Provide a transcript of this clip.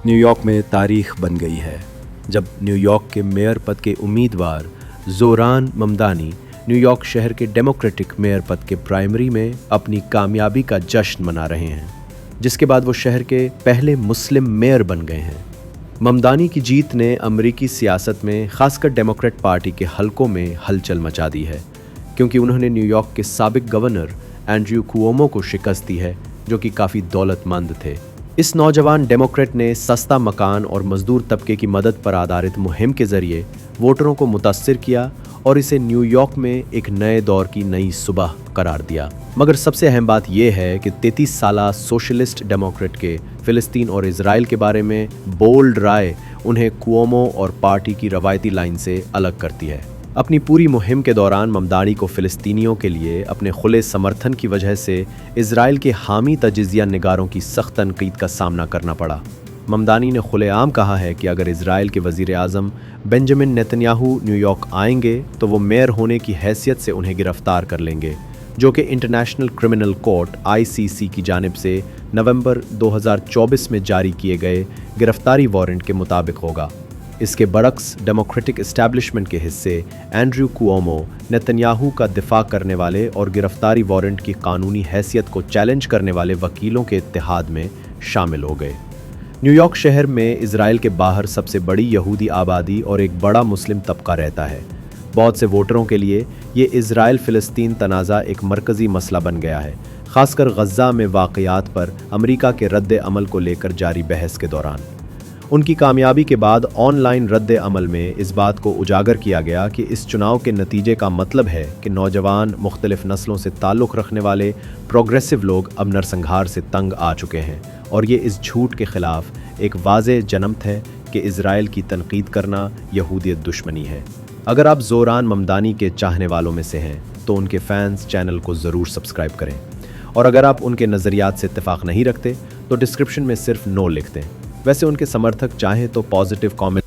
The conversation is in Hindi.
न्यूयॉर्क में तारीख बन गई है जब न्यूयॉर्क के मेयर पद के उम्मीदवार ज़ोरान ममदानी न्यूयॉर्क शहर के डेमोक्रेटिक मेयर पद के प्राइमरी में अपनी कामयाबी का जश्न मना रहे हैं, जिसके बाद वो शहर के पहले मुस्लिम मेयर बन गए हैं। ममदानी की जीत ने अमेरिकी सियासत में खासकर डेमोक्रेट पार्टी के हलकों में हलचल मचा दी है, क्योंकि उन्होंने न्यूयॉर्क के साबिक गवर्नर एंड्रयू कुओमो को शिकस्त दी है, जो कि काफ़ी दौलतमंद थे। इस नौजवान डेमोक्रेट ने सस्ता मकान और मजदूर तबके की मदद पर आधारित मुहिम के जरिए वोटरों को मुतासिर किया और इसे न्यूयॉर्क में एक नए दौर की नई सुबह करार दिया। मगर सबसे अहम बात यह है कि 33 साला सोशलिस्ट डेमोक्रेट के फिलिस्तीन और इजराइल के बारे में बोल्ड राय उन्हें कुओमो और पार्टी की रवायती लाइन से अलग करती है। अपनी पूरी मुहिम के दौरान ममदानी को फिलिस्तीनियों के लिए अपने खुले समर्थन की वजह से इजराइल के हामी तजिज़िया निगारों की सख्त तनकीद का सामना करना पड़ा। ममदानी ने खुलेआम कहा है कि अगर इजराइल के वज़ीर आज़म बेंजामिन नेतन्याहू न्यूयॉर्क आएंगे तो वो मेयर होने की हैसियत से उन्हें गिरफ्तार कर लेंगे, जो कि इंटरनेशनल क्रिमिनल कोर्ट ICC की जानिब से नवंबर 2024 में जारी किए गए गिरफ्तारी वारंट के मुताबिक होगा। इसके बरक्स डेमोक्रेटिक इस्टेब्लिशमेंट के हिस्से एंड्रयू कुओमो नेतन्याहू का दिफा करने वाले और गिरफ्तारी वारंट की कानूनी हैसियत को चैलेंज करने वाले वकीलों के इत्तेहाद में शामिल हो गए। न्यूयॉर्क शहर में इजराइल के बाहर सबसे बड़ी यहूदी आबादी और एक बड़ा मुस्लिम तबका रहता है। बहुत से वोटरों के लिए ये इजराइल फ़िलिस्तीन तनाज़ा एक मरकज़ी मसला बन गया है, खासकर गज़ा में वाक़यात पर अमेरिका के रद्द अमल को लेकर जारी बहस के दौरान। उनकी कामयाबी के बाद ऑनलाइन रद्द अमल में इस बात को उजागर किया गया कि इस चुनाव के नतीजे का मतलब है कि नौजवान मुख्तलिफ नस्लों से ताल्लुक़ रखने वाले प्रोग्रेसिव लोग अब नरसंहार से तंग आ चुके हैं, और ये इस झूठ के ख़िलाफ़ एक वाज़ेह जनमत है कि इजराइल की तनकीद करना यहूदियत दुश्मनी है। अगर आप ज़ोरान ममदानी के चाहने वालों में से हैं तो उनके फैंस चैनल को ज़रूर सब्सक्राइब करें, और अगर आप उनके नज़रियात से इत्तेफाक नहीं रखते तो डिस्क्रिप्शन में सिर्फ नो लिख दें। वैसे उनके समर्थक चाहें तो पॉजिटिव कमेंट